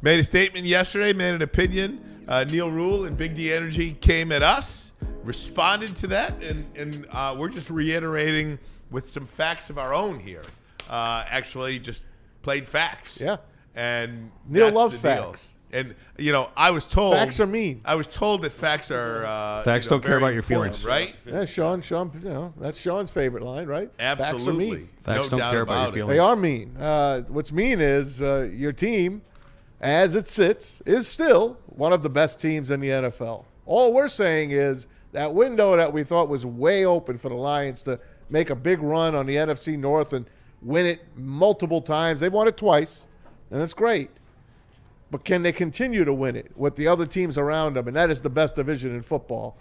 Made a statement yesterday, made an opinion. Neil Rule and Big D Energy came at us, responded to that, and we're just reiterating with some facts of our own here. Actually, just played facts. Yeah. And Neil loves facts. And, I was told. Facts are mean. I was told that facts are. Facts don't care about your feelings. Right? Yeah, Sean, that's Sean's favorite line, right? Absolutely. Facts are mean. Facts don't care about your feelings. They are mean. What's mean is your team, as it sits, is still one of the best teams in the NFL. All we're saying is that window that we thought was way open for the Lions to make a big run on the NFC North and win it multiple times. They've won it twice, and that's great. But can they continue to win it with the other teams around them? And that is the best division in football.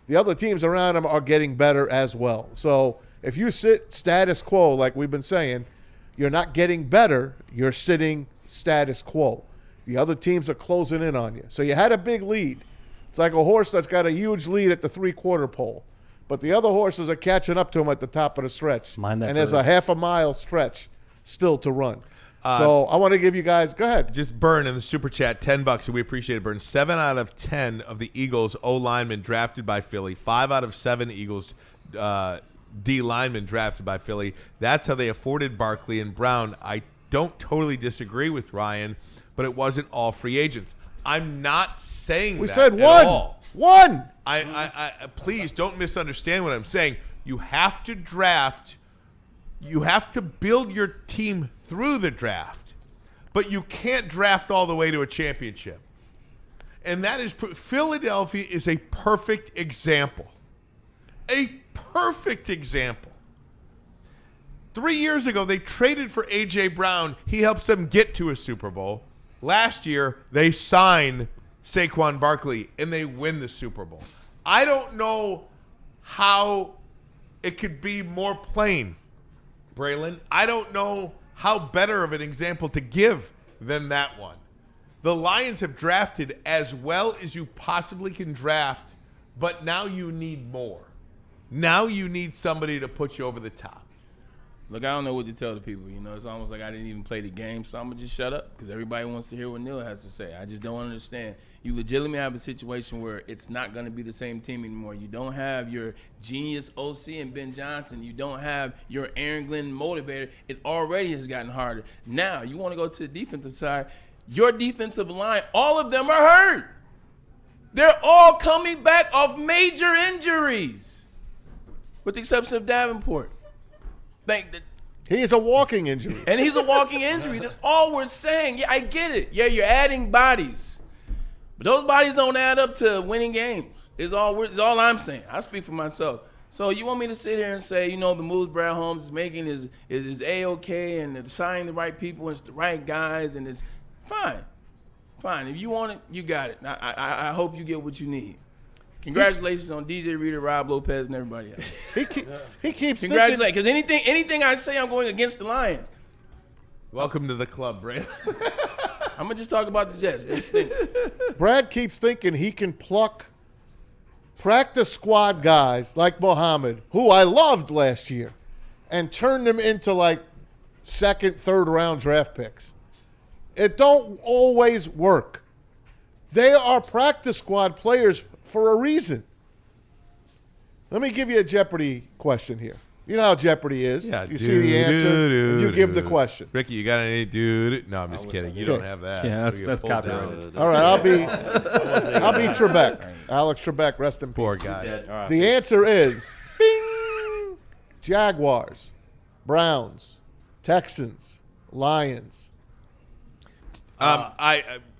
The other teams around them are getting better as well. So if you sit status quo, like we've been saying, you're not getting better. You're sitting status quo. The other teams are closing in on you. So you had a big lead. It's like a horse that's got a huge lead at the three-quarter pole. But the other horses are catching up to him at the top of the stretch. Mind that and there's a half-a-mile stretch still to run. So I want to give you guys – go ahead. Just Burn in the Super Chat, $10, and we appreciate it, Burn. 7 out of 10 of the Eagles' O-linemen drafted by Philly. 5 out of 7 Eagles' D linemen drafted by Philly. That's how they afforded Barkley and Brown. I don't totally disagree with Ryan, but it wasn't all free agents. I'm not saying We that said at one. all. One. I please don't misunderstand what I'm saying. You have to draft. You have to build your team through the draft, but you can't draft all the way to a championship. And that is Philadelphia is a perfect example. A perfect example. 3 years ago, they traded for A.J. Brown. He helps them get to a Super Bowl. Last year, they sign Saquon Barkley, and they win the Super Bowl. I don't know how it could be more plain, Braylon. I don't know how better of an example to give than that one. The Lions have drafted as well as you possibly can draft, but now you need more. Now you need somebody to put you over the top. Look, I don't know what to tell the people. It's almost like I didn't even play the game, so I'm going to just shut up because everybody wants to hear what Neil has to say. I just don't understand. You legitimately have a situation where it's not going to be the same team anymore. You don't have your genius OC and Ben Johnson. You don't have your Aaron Glenn motivator. It already has gotten harder. Now, you want to go to the defensive side. Your defensive line, all of them are hurt. They're all coming back off major injuries, with the exception of Davenport. He is a walking injury. And he's a walking injury. That's all we're saying. Yeah, I get it. Yeah, you're adding bodies. But those bodies don't add up to winning games. It's all I'm saying. I speak for myself. So you want me to sit here and say, the moves Brad Holmes is making is A-okay and they're signing the right people and it's the right guys and it's fine. Fine. If you want it, you got it. I hope you get what you need. Congratulations on DJ Reader, Rob Lopez, and everybody else. He keeps Congratulations, because anything I say, I'm going against the Lions. Welcome to the club, Brad. I'm going to just talk about the Jets. They stink. Brad keeps thinking he can pluck practice squad guys like Muhammad, who I loved last year, and turn them into like second, third round draft picks. It don't always work. They are practice squad players for a reason. Let me give you a Jeopardy question here. You know how Jeopardy is. Yeah, you see the answer, and you give the question. Ricky, you got any dude? No, I'm just kidding. You don't have that. Yeah, that's copyrighted. All right, I'll be Trebek. Alex Trebek, rest in peace. Poor guy. The answer is bing, Jaguars, Browns, Texans, Lions.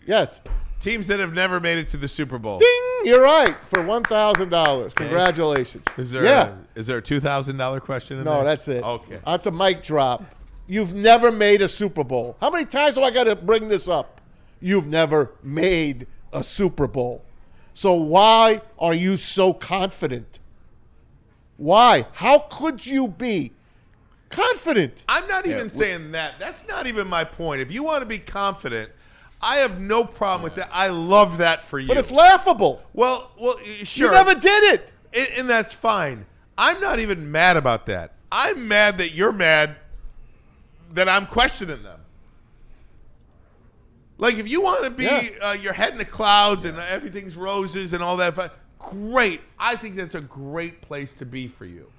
Yes. Teams that have never made it to the Super Bowl. Ding! You're right for $1,000. Congratulations. Is there a $2,000 question in there? No, that's it. Okay. That's a mic drop. You've never made a Super Bowl. How many times do I got to bring this up? You've never made a Super Bowl. So why are you so confident? Why? How could you be confident? I'm not even saying that. That's not even my point. If you want to be confident, I have no problem with that. I love that for you. But it's laughable. Well, sure. You never did it. And that's fine. I'm not even mad about that. I'm mad that you're mad that I'm questioning them. Like, if you want to be your head in the clouds and everything's roses and all that, great. I think that's a great place to be for you.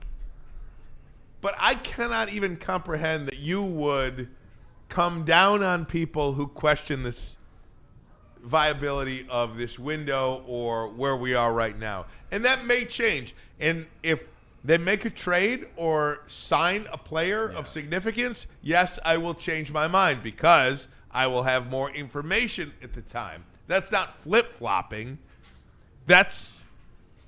But I cannot even comprehend that you would come down on people who question this viability of this window or where we are right now. And that may change. And if they make a trade or sign a player of significance, yes, I will change my mind because I will have more information at the time. That's not flip-flopping. That's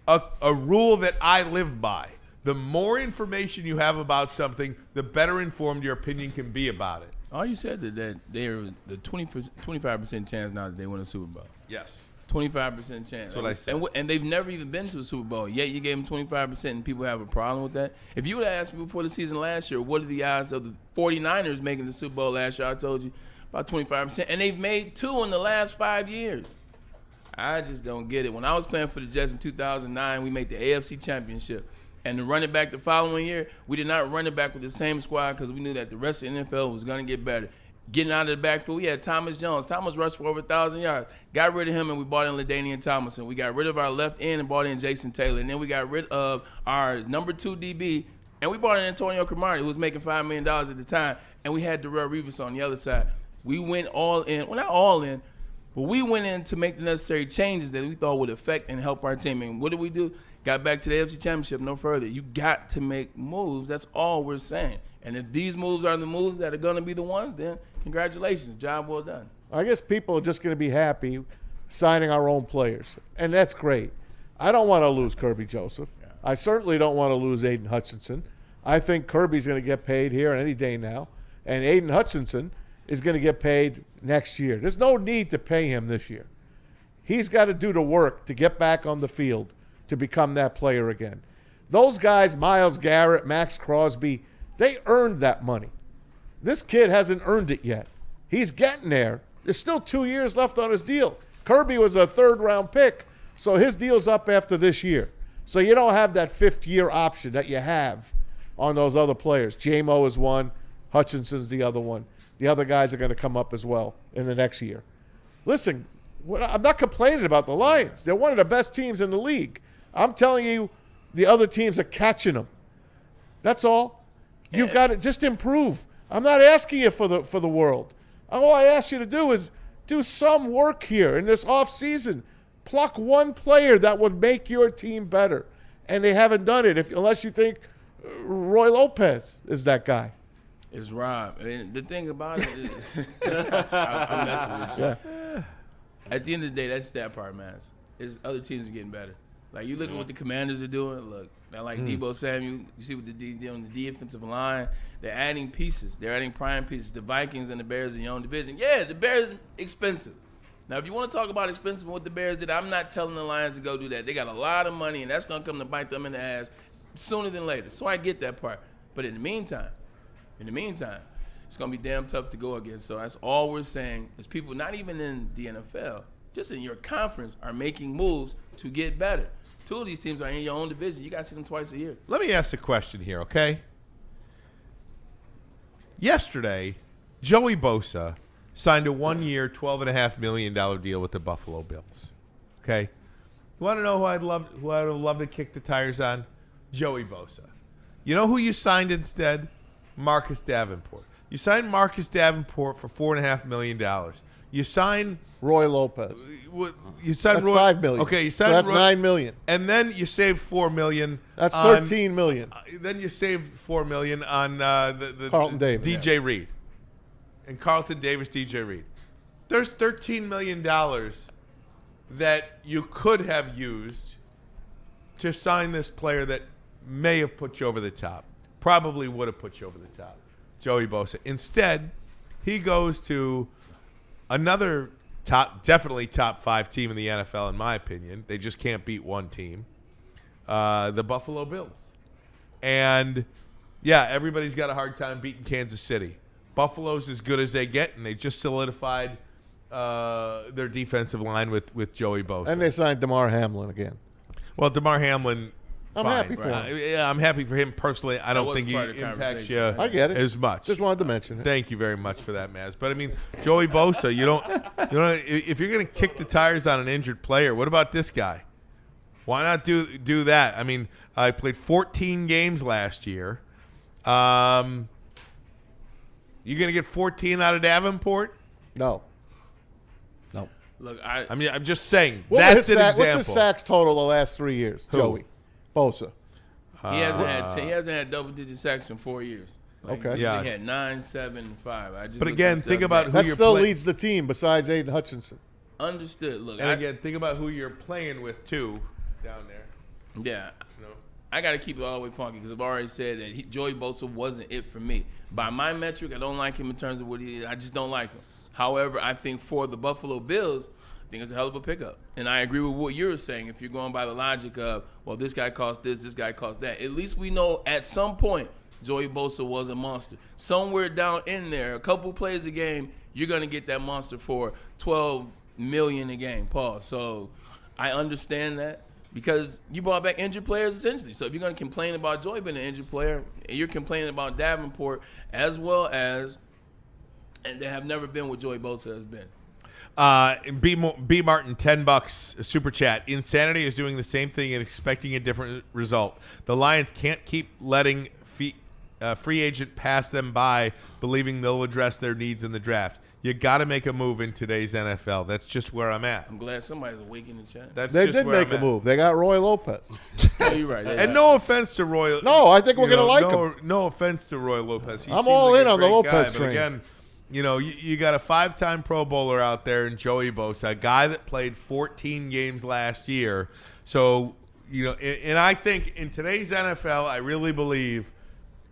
a rule that I live by. The more information you have about something, the better informed your opinion can be about it. Oh, you said that they're the 25% chance now that they win a Super Bowl. Yes. 25% chance. That's what I said. And they've never even been to a Super Bowl. Yet you gave them 25% and people have a problem with that. If you would have asked me before the season last year, what are the odds of the 49ers making the Super Bowl last year, I told you about 25%. And they've made 2 in the last 5 years. I just don't get it. When I was playing for the Jets in 2009, we made the AFC Championship. And to run it back the following year, we did not run it back with the same squad because we knew that the rest of the NFL was going to get better. Getting out of the backfield, we had Thomas Jones. Thomas rushed for over 1,000 yards. Got rid of him, and we brought in LaDainian Tomlinson. We got rid of our left end and brought in Jason Taylor. And then we got rid of our number 2 DB, and we brought in Antonio Cromartie, who was making $5 million at the time, and we had Darrell Revis on the other side. We went all in. Well, not all in, but we went in to make the necessary changes that we thought would affect and help our team. And what did we do? Got back to the AFC Championship, no further. You got to make moves. That's all we're saying. And if these moves are the moves that are going to be the ones, then congratulations. Job well done. I guess people are just going to be happy signing our own players, and that's great. I don't want to lose Kirby Joseph. Yeah. I certainly don't want to lose Aiden Hutchinson. I think Kirby's going to get paid here any day now, and Aiden Hutchinson is going to get paid next year. There's no need to pay him this year. He's got to do the work to get back on the field to become that player again. Those guys, Myles Garrett, Max Crosby, they earned that money. This kid hasn't earned it yet. He's getting there. There's still 2 years left on his deal. Kirby was a third-round pick, so his deal's up after this year. So you don't have that fifth-year option that you have on those other players. J-Mo is one. Hutchinson's the other one. The other guys are going to come up as well in the next year. Listen, I'm not complaining about the Lions. They're one of the best teams in the league. I'm telling you, the other teams are catching them. That's all. You've got to just improve. I'm not asking you for the world. All I ask you to do is do some work here in this offseason. Pluck one player that would make your team better. And they haven't done it unless you think Roy Lopez is that guy. It's Rob. I mean, the thing about it is I'm messing with you. Yeah. At the end of the day, that's that part, man. Is other teams are getting better. Like, you look at what the Commanders are doing. Look, I like Deebo Samuel. You see what they're on the defensive line. They're adding pieces. They're adding prime pieces. The Vikings and the Bears in your own division. Yeah, the Bears expensive. Now, if you want to talk about expensive and what the Bears did, I'm not telling the Lions to go do that. They got a lot of money, and that's going to come to bite them in the ass sooner than later. So I get that part. But in the meantime, it's going to be damn tough to go against. So that's all we're saying is people, not even in the NFL, just in your conference, are making moves to get better. 2 of these teams are in your own division. You got to see them twice a year. Let me ask a question here, okay? Yesterday, Joey Bosa signed a 1-year, $12.5 million deal with the Buffalo Bills. Okay? You want to know who I'd have loved to kick the tires on? Joey Bosa. You know who you signed instead? Marcus Davenport. You signed Marcus Davenport for $4.5 million. You signed Roy Lopez. You signed That's Roy, $5 million. Okay, you signed so that's Roy, $9 million. And then you saved $4 million. That's $13 million. Then you saved $4 million on the Carlton Davis, DJ Reed, and Carlton Davis, DJ Reed. There's $13 million that you could have used to sign this player that may have put you over the top. Probably would have put you over the top. Joey Bosa. Instead, he goes to another definitely top 5 team in the NFL, in my opinion. They just can't beat one team. The Buffalo Bills. And, yeah, everybody's got a hard time beating Kansas City. Buffalo's as good as they get, and they just solidified their defensive line with Joey Bosa. And they signed DeMar Hamlin again. Well, DeMar Hamlin I'm fine. happy for him. Yeah, I'm happy for him personally. I don't was think he part of the impacts conversation, you right? I get it. as much. Just wanted to mention it. Thank you very much for that, Maz. But I mean, Joey Bosa, you don't. If you're going to kick the tires on an injured player, what about this guy? Why not do that? I mean, I played 14 games last year. You going to get 14 out of Davenport? No. Look, I mean, I'm just saying. What's That's an example. his sacks total the last 3 years, Who? Joey Bosa? he hasn't had double-digit sacks in 4 years. Okay. Yeah. He had 9, 7, 5. I just But looked again, this think up. about who That you're still play- leads the team besides Aiden Hutchinson. Understood. Look, And again, think about who you're playing with too, down there. yeah, You know? I got to keep it all the way funky because I've already said that Joey Bosa wasn't it for me. By my metric, I don't like him in terms of what he is. I just don't like him. However, I think for the Buffalo Bills, I think it's a hell of a pickup. And I agree with what you're saying. If you're going by the logic of, well, this guy costs this guy costs that. At least we know at some point Joey Bosa was a monster. Somewhere down in there, a couple plays a game, you're going to get that monster for $12 million a game. Pause. So I understand that because you brought back injured players essentially. So if you're going to complain about Joey being an injured player, and you're complaining about Davenport as well as, and they have never been what Joey Bosa has been. B Martin, $10 super chat. Insanity is doing the same thing and expecting a different result. The Lions can't keep letting free agent pass them by, believing they'll address their needs in the draft. You got to make a move in today's NFL. That's just where I'm at. I'm glad somebody's awake in the chat. That's They just did where make I'm a at. move. They got Roy Lopez. Oh, you're right. And no offense to Roy. No, I think we're you going to know, like him. No offense to Roy Lopez. He I'm seems all like in a on the great Lopez guy, train. But again, you know, you got a 5-time Pro Bowler out there in Joey Bosa, a guy that played 14 games last year. So, you know, and I think in today's NFL, I really believe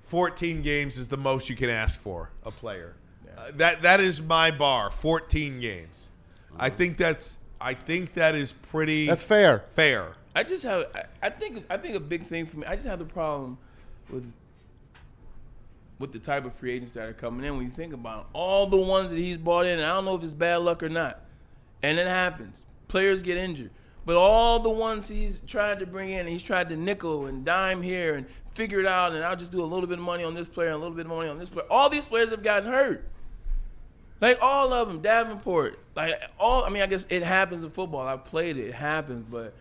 14 games is the most you can ask for a player. That is my bar, 14 games. I think that is pretty. That's fair. Fair. I just have. I think a big thing for me. I just have the problem with the type of free agents that are coming in. When you think about all the ones that he's brought in, and I don't know if it's bad luck or not, and it happens. Players get injured, but all the ones he's tried to bring in, and he's tried to nickel and dime here and figure it out, and I'll just do a little bit of money on this player and a little bit of money on this player. All these players have gotten hurt. Like all of them, Davenport, like all. I mean, I guess it happens in football. I've played it; it happens. But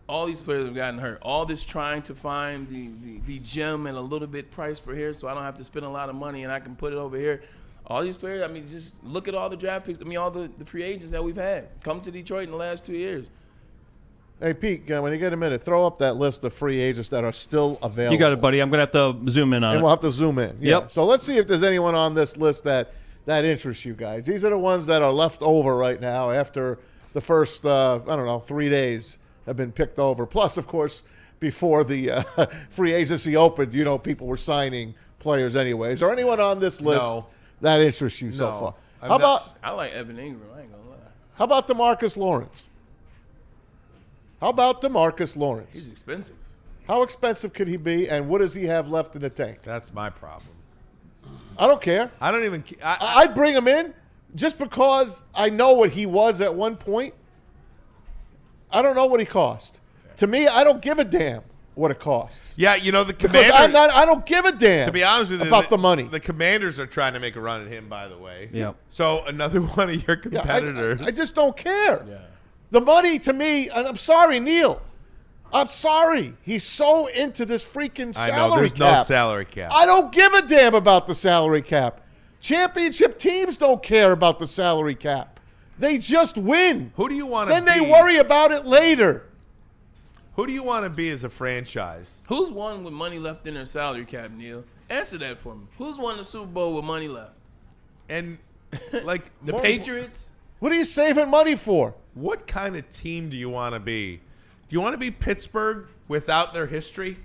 all these players have gotten hurt. All this trying to find the gem and a little bit price for here, so I don't have to spend a lot of money and I can put it over here. All these players. I mean, just look at all the draft picks. I mean, all the free agents that we've had come to Detroit in the last 2 years. Hey, Pete, when you get a minute, throw up that list of free agents that are still available. You got it, buddy. I'm going to have to zoom in on And it. we'll have to zoom in. Yeah. Yep. So let's see if there's anyone on this list that interests you guys. These are the ones that are left over right now after the first, 3 days have been picked over. Plus, of course, before the free agency opened, you know, people were signing players anyways. Is there anyone on this list that interests you so far? I like Evan Ingram. I ain't gonna lie. How about DeMarcus Lawrence? He's expensive. How expensive could he be, and what does he have left in the tank? That's my problem. I don't care. I don't even. I'd bring him in just because I know what he was at one point. I don't know what he cost. To me, I don't give a damn what it costs. Yeah, you know the Because Commanders. I don't give a damn. To be honest with you, about the money. The Commanders are trying to make a run at him. By the way. Yep. So another one of your Yeah, competitors. I just don't care. Yeah. The money to me, and I'm sorry, Neil. I'm sorry. He's so into this freaking I salary know there's cap. no salary cap. I don't give a damn about the salary cap. Championship teams don't care about the salary cap. They just win. Who do you want to Then be? they worry about it later. Who do you want to be as a franchise? Who's won with money left in their salary cap, Neil? Answer that for me. Who's won the Super Bowl with money left? And like The more- Patriots? What are you saving money for? What kind of team do you want to be? Do you want to be Pittsburgh without their history?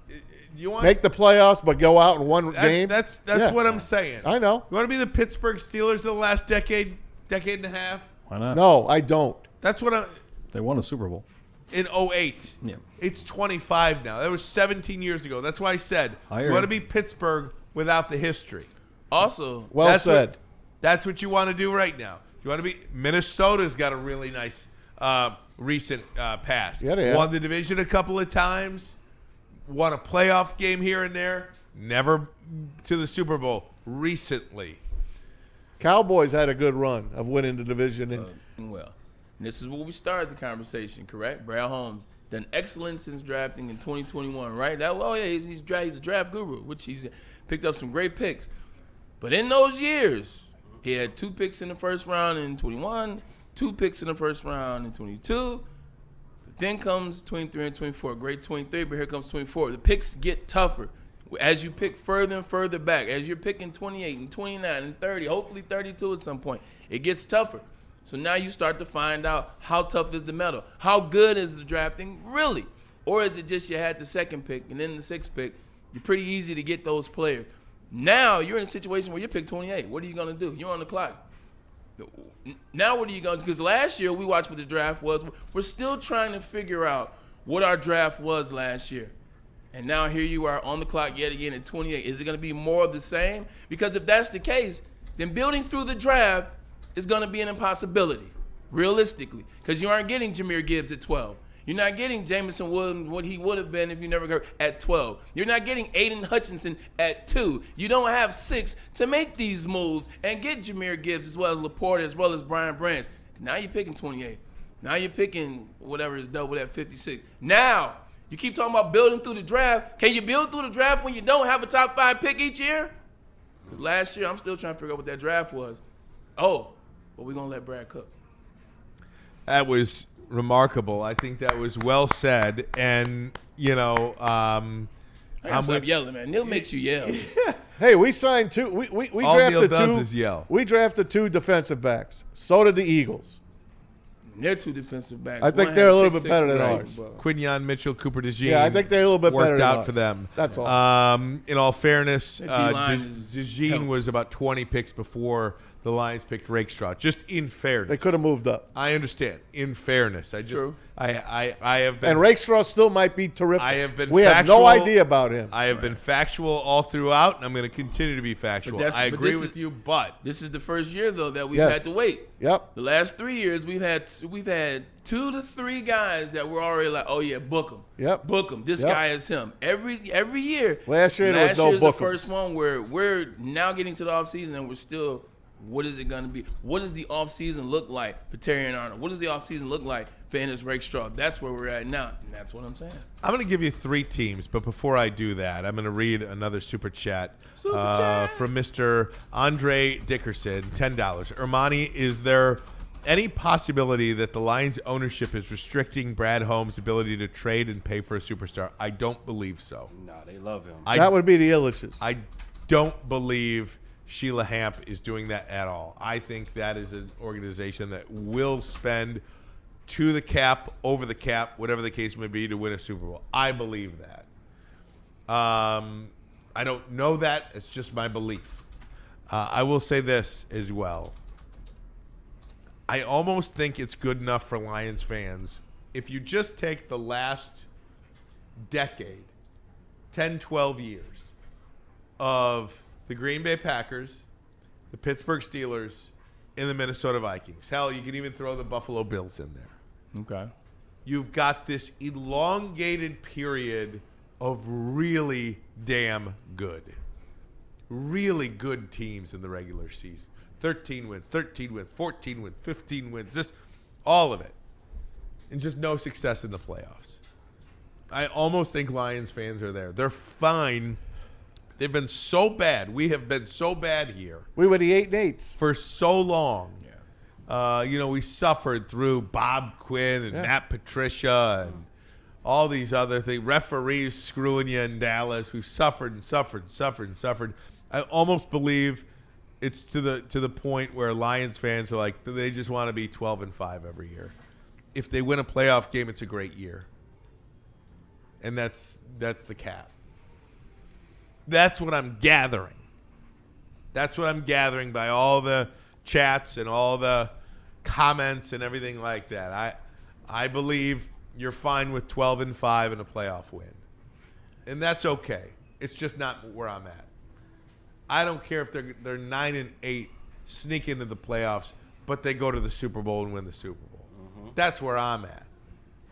Do you want Make the playoffs, but go out in one that- game? That's Yeah. what I'm saying. I know. You want to be the Pittsburgh Steelers of the last decade and a half? Why not? No, I don't. That's what I'm They won a Super Bowl. in 08. Yeah. It's 25 now. That was 17 years ago. That's why I said, I you hear want to you. be Pittsburgh without the history. Also, Well That's said. That's what you want to do right now. You want to be Minnesota's got a really nice recent past. Yeah, they have. Won the division a couple of times. Won a playoff game here and there. Never to the Super Bowl recently. Cowboys had a good run of winning the division. And Well, and this is where we started the conversation, correct? Brad Holmes done excellent since drafting in 2021, right? He's a draft guru, which he's picked up some great picks. But in those years, he had 2 picks in the first round in 21, 2 picks in the first round in 22. Then comes 23 and 24. Great 23, but here comes 24. The picks get tougher as you pick further and further back. As you're picking 28 and 29 and 30, hopefully 32 at some point, it gets tougher. So now you start to find out how tough is the metal. How good is the drafting, really? Or is it just you had the second pick and then the 6th pick? You're pretty easy to get those players. Now you're in a situation where you pick 28. What are you going to do? You're on the clock. Now what are you going to do? Because last year we watched what the draft was. We're still trying to figure out what our draft was last year. And now here you are on the clock yet again at 28. Is it going to be more of the same? Because if that's the case, then building through the draft is going to be an impossibility, realistically. Because you aren't getting Jahmyr Gibbs at 12. You're not getting Jamison Williams, what he would have been if you never got at 12. You're not getting Aiden Hutchinson at 2. You don't have 6 to make these moves and get Jahmyr Gibbs as well as Laporte as well as Brian Branch. Now you're picking 28. Now you're picking whatever is double at 56. Now you keep talking about building through the draft. Can you build through the draft when you don't have a top 5 pick each year? Because last year I'm still trying to figure out what that draft was. Oh, but we're going to let Brad cook. That was remarkable. I think that was well said. And, I gotta stop yelling, man. Neil makes you yell. hey, we signed 2. We all Neil drafted does 2. is yell. We drafted 2 defensive backs. So did the Eagles. They're 2 defensive backs. I think One they're had a little pick bit better 6 than right, ours. but- Quinyon Mitchell, Cooper DeJean. Yeah, I think they're a little bit better worked than out ours. for them. That's all. In all fairness, Their D-line is- DeJean helps. was about 20 picks before the Lions picked Rakestraw. Just in fairness. They could have moved up. I understand. In fairness. True. I have been. And Rakestraw still might be terrific. I have been We have factual. no idea about him. I have been factual all throughout, and I'm going to continue to be factual. But I but agree this with is- you, but This is the first year, though, that we've Yes. had to wait. Yep. The last 3 years, we've had 2 to 3 guys that were already like, oh, yeah, book him. Yep. Book him. This Yep. guy is him. Every year. Last year there was no year's the book 'ems. first one where we're now getting to the offseason and we're still, what is it going to be? What does the offseason look like for Terry and Arnold? What does the offseason look like for Ennis Rakestraw? That's where we're at now, and that's what I'm saying. I'm going to give you 3 teams. But before I do that, I'm going to read another super chat, Super chat. from Mr. Andre Dickerson, $10. Ermanni, is there any possibility that the Lions ownership is restricting Brad Holmes' ability to trade and pay for a superstar? I don't believe so. No, they love him. That would be the Illiches. I don't believe Sheila Hamp is doing that at all. I think that is an organization that will spend to the cap, over the cap, whatever the case may be, to win a Super Bowl. I believe that. I don't know that. It's just my belief. I will say this as well. I almost think it's good enough for Lions fans if you just take the last decade, 10, 12 years, of the Green Bay Packers, the Pittsburgh Steelers, and the Minnesota Vikings. Hell, you can even throw the Buffalo Bills in there. Okay. You've got this elongated period of really damn good teams in the regular season. 13 wins, 14 wins, 15 wins, just all of it. And just no success in the playoffs. I almost think Lions fans are there. They're fine. They've been so bad. We have been so bad here We were the 8-8s. for so long. Yeah. We suffered through Bob Quinn and Yeah. Matt Patricia and all these other things. Referees screwing you in Dallas. We've suffered and suffered and suffered and suffered. I almost believe it's to the point where Lions fans are like, they just want to be 12-5 every year. If they win a playoff game, it's a great year. And that's the cap. That's what I'm gathering. That's what I'm gathering by all the chats and all the comments and everything like that. I believe you're fine with 12-5 and a playoff win. And that's okay. It's just not where I'm at. I don't care if they're 9-8, sneak into the playoffs, but they go to the Super Bowl and win the Super Bowl. That's where I'm at.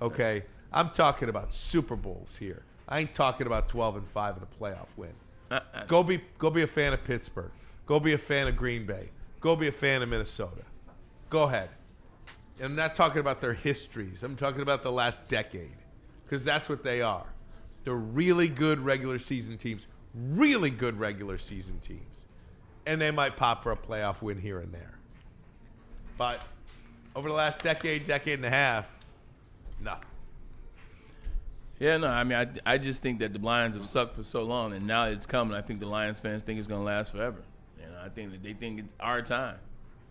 Okay? I'm talking about Super Bowls here. I ain't talking about 12-5 and a playoff win. Go be a fan of Pittsburgh. Go be a fan of Green Bay. Go be a fan of Minnesota. Go ahead. I'm not talking about their histories. I'm talking about the last decade, because that's what they are. They're really good regular season teams. Really good regular season teams. And they might pop for a playoff win here and there. But over the last decade and a half, nothing. Yeah, no, I mean, I just think that the Lions have sucked for so long, and now it's coming. I think the Lions fans think it's going to last forever. I think that they think it's our time.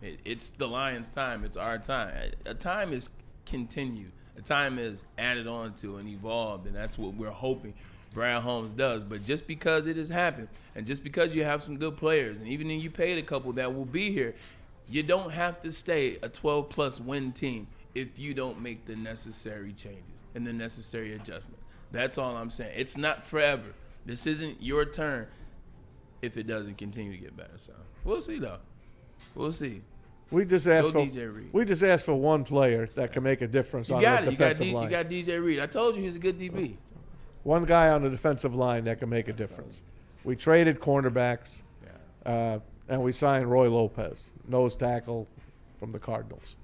It's the Lions' time. It's our time. A time is continued. A time is added on to and evolved, and that's what we're hoping Brad Holmes does. But just because it has happened, and just because you have some good players, and even if you paid a couple that will be here, you don't have to stay a 12-plus win team if you don't make the necessary changes and the necessary adjustment. That's all I'm saying. It's not forever. This isn't your turn if it doesn't continue to get better. So we'll see, though. We'll see. We just asked Go for DJ Reed. we just asked for one player that can make a difference on the defensive line. You got DJ Reed. I told you he's a good DB. One guy on the defensive line that can make a difference. We traded cornerbacks, and we signed Roy Lopez, nose tackle from the Cardinals.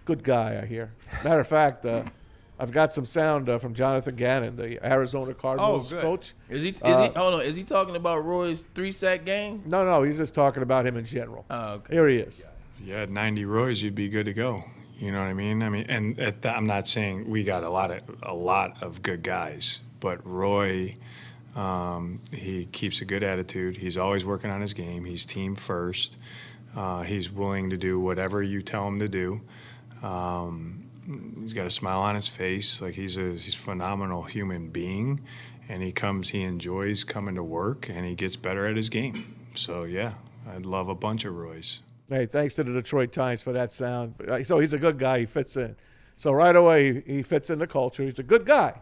Good guy, I hear. Matter of fact, I've got some sound from Jonathan Gannon, the Arizona Cardinals coach. Is he hold on? Is he talking about Roy's 3-sack game? No, he's just talking about him in general. Oh, okay. Here he is. If you had 90 Roys, you'd be good to go. You know what I mean? I'm not saying we got a lot of good guys, but Roy, he keeps a good attitude. He's always working on his game. He's team first. He's willing to do whatever you tell him to do. He's got a smile on his face. Like he's a phenomenal human being, and he enjoys coming to work, and he gets better at his game. So yeah, I'd love a bunch of Roys. Hey, thanks to the Detroit Times for that sound. So he's a good guy. He fits in. So right away, he fits in the culture. He's a good guy.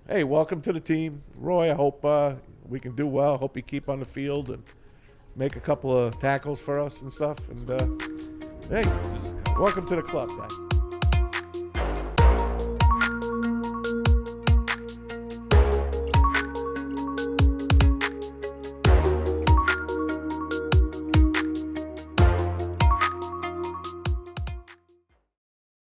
Hey, welcome to the team. Roy, I hope we can do well. Hope you keep on the field and make a couple of tackles for us and stuff. And, hey, welcome to the club, guys.